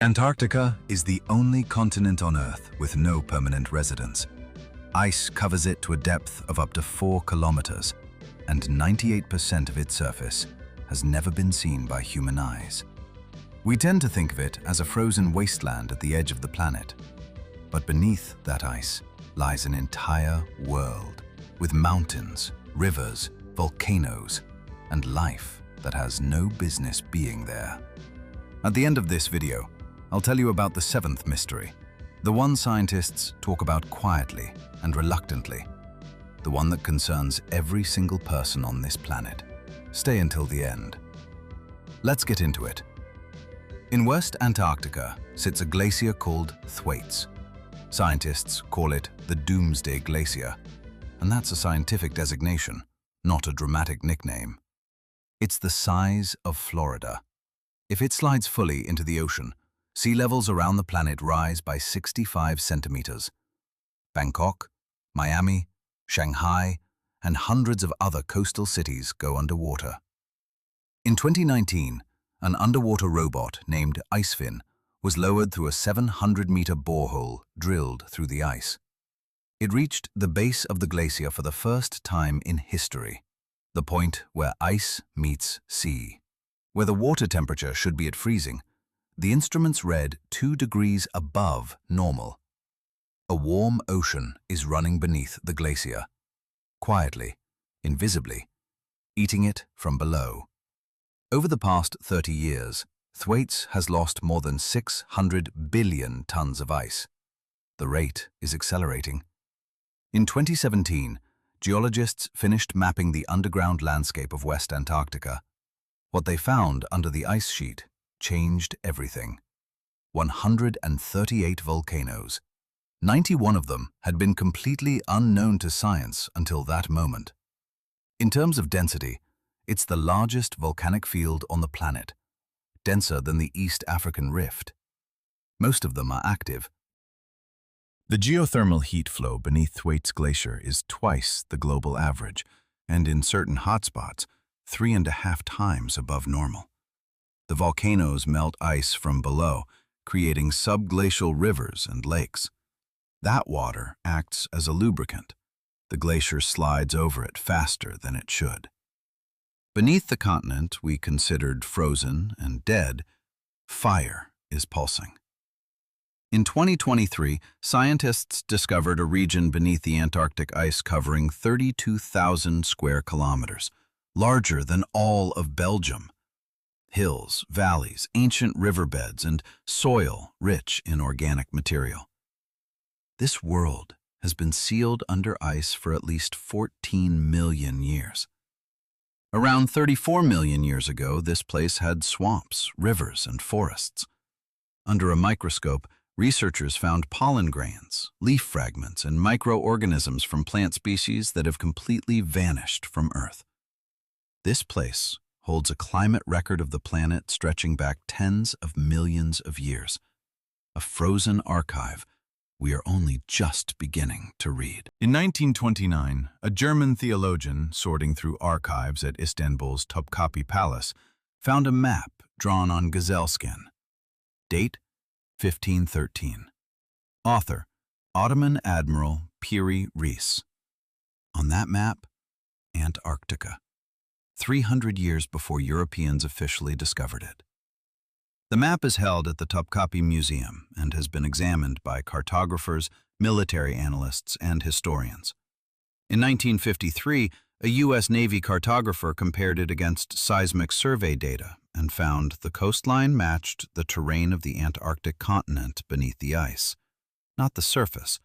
Antarctica is the only continent on Earth with no permanent residents. Ice covers it to a depth of up to 4 kilometers, and 98% of its surface has never been seen by human eyes. We tend to think of it as a frozen wasteland at the edge of the planet. But beneath that ice lies an entire world, with mountains, rivers, volcanoes, and life that has no business being there. At the end of this video, I'll tell you about the seventh mystery, the one scientists talk about quietly and reluctantly, the one that concerns every single person on this planet. Stay until the end. Let's get into it. In West Antarctica sits a glacier called Thwaites. Scientists call it the Doomsday Glacier, and that's a scientific designation, not a dramatic nickname. It's the size of Florida. If it slides fully into the ocean, sea levels around the planet rise by 65 centimeters. Bangkok, Miami, Shanghai, and hundreds of other coastal cities go underwater. In 2019, an underwater robot named Icefin was lowered through a 700-meter borehole drilled through the ice. It reached the base of the glacier for the first time in history, the point where ice meets sea. Where the water temperature should be at freezing, the instruments read 2 degrees above normal. A warm ocean is running beneath the glacier, quietly, invisibly, eating it from below. Over the past 30 years, Thwaites has lost more than 600 billion tons of ice. The rate is accelerating. In 2017, geologists finished mapping the underground landscape of West Antarctica. What they found under the ice sheet changed everything. 138 volcanoes. 91 of them had been completely unknown to science until that moment. In terms of density, it's the largest volcanic field on the planet, denser than the East African Rift. Most of them are active. The geothermal heat flow beneath Thwaites Glacier is twice the global average, and in certain hotspots, 3.5 times above normal. The volcanoes melt ice from below, creating subglacial rivers and lakes. That water acts as a lubricant. The glacier slides over it faster than it should. Beneath the continent we considered frozen and dead, fire is pulsing. In 2023, scientists discovered a region beneath the Antarctic ice covering 32,000 square kilometers, larger than all of Belgium. Hills, valleys, ancient riverbeds, and soil rich in organic material. This world has been sealed under ice for at least 14 million years. Around 34 million years ago, this place had swamps, rivers, and forests. Under a microscope, researchers found pollen grains, leaf fragments, and microorganisms from plant species that have completely vanished from Earth. This place holds a climate record of the planet stretching back tens of millions of years. A frozen archive we are only just beginning to read. In 1929, a German theologian sorting through archives at Istanbul's Topkapi Palace found a map drawn on gazelle skin. Date: 1513. Author: Ottoman Admiral Piri Reis. On that map, Antarctica. 300 years before Europeans officially discovered it. The map is held at the Topkapi Museum and has been examined by cartographers, military analysts, and historians. In 1953, a U.S. Navy cartographer compared it against seismic survey data and found the coastline matched the terrain of the Antarctic continent beneath the ice, not the surface,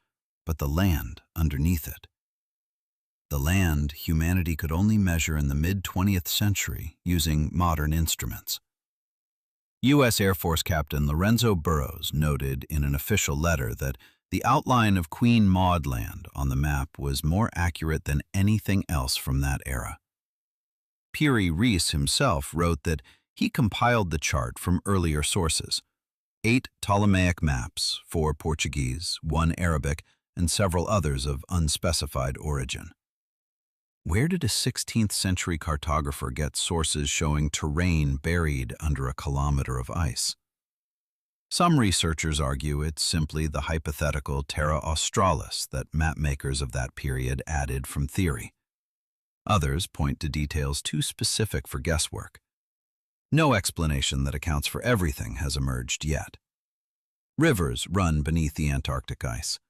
but the land underneath it. The land humanity could only measure in the mid-20th century using modern instruments. U.S. Air Force Captain Lorenzo Burrows noted in an official letter that the outline of Queen Maud Land on the map was more accurate than anything else from that era. Piri Reis himself wrote that he compiled the chart from earlier sources: 8 Ptolemaic maps, 4 Portuguese, 1 Arabic, and several others of unspecified origin. Where did a 16th century cartographer get sources showing terrain buried under a kilometer of ice? Some researchers argue it's simply the hypothetical Terra Australis that mapmakers of that period added from theory. Others point to details too specific for guesswork. No explanation that accounts for everything has emerged yet. Rivers run beneath the Antarctic ice.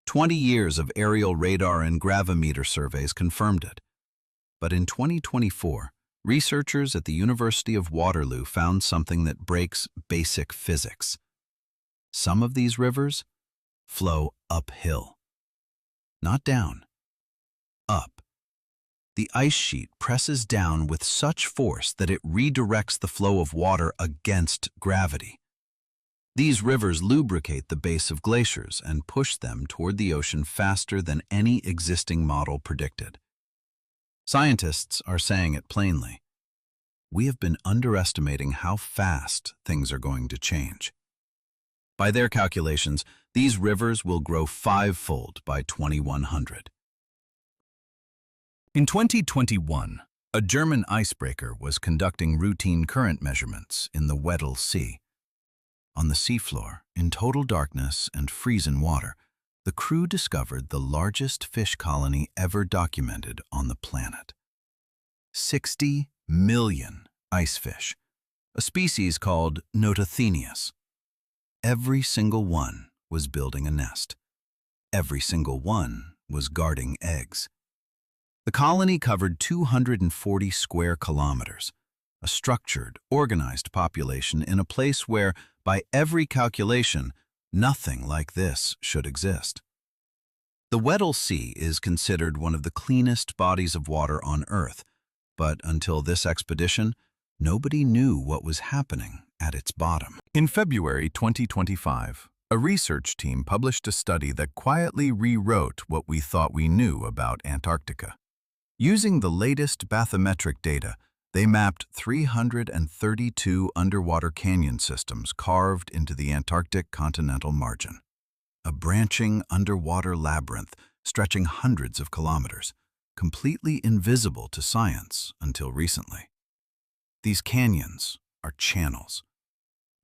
20 years of aerial radar and gravimeter surveys confirmed it. But in 2024, researchers at the University of Waterloo found something that breaks basic physics. Some of these rivers flow uphill. Not down, up. The ice sheet presses down with such force that it redirects the flow of water against gravity. These rivers lubricate the base of glaciers and push them toward the ocean faster than any existing model predicted. Scientists are saying it plainly. We have been underestimating how fast things are going to change. By their calculations, these rivers will grow fivefold by 2100. In 2021, a German icebreaker was conducting routine current measurements in the Weddell Sea. On the seafloor, in total darkness and freezing water, the crew discovered the largest fish colony ever documented on the planet. 60 million icefish, a species called Notothenius. Every single one was building a nest. Every single one was guarding eggs. The colony covered 240 square kilometers, a structured, organized population in a place where, by every calculation, nothing like this should exist. The Weddell Sea is considered one of the cleanest bodies of water on Earth, but until this expedition, nobody knew what was happening at its bottom. In February 2025, a research team published a study that quietly rewrote what we thought we knew about Antarctica. Using the latest bathymetric data, they mapped 332 underwater canyon systems carved into the Antarctic continental margin. A branching underwater labyrinth stretching hundreds of kilometers, completely invisible to science until recently. These canyons are channels.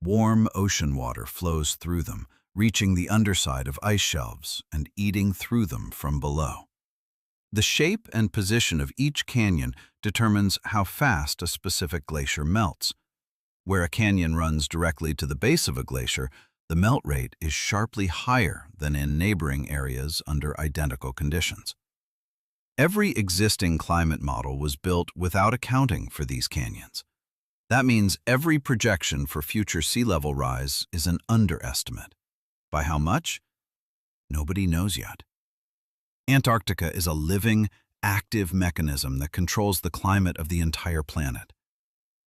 Warm ocean water flows through them, reaching the underside of ice shelves and eating through them from below. The shape and position of each canyon determines how fast a specific glacier melts. Where a canyon runs directly to the base of a glacier, the melt rate is sharply higher than in neighboring areas under identical conditions. Every existing climate model was built without accounting for these canyons. That means every projection for future sea level rise is an underestimate. By how much? Nobody knows yet. Antarctica is a living, active mechanism that controls the climate of the entire planet.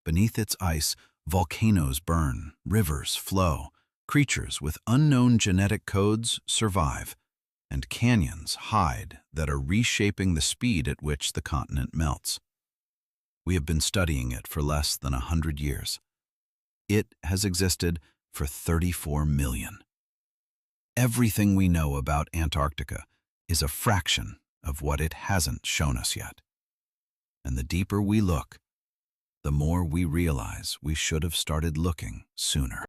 Beneath its ice, volcanoes burn, rivers flow, creatures with unknown genetic codes survive, and canyons hide that are reshaping the speed at which the continent melts. We have been studying it for less than 100 years. It has existed for 34 million. Everything we know about Antarctica is a fraction of what it hasn't shown us yet. And the deeper we look, the more we realize we should have started looking sooner.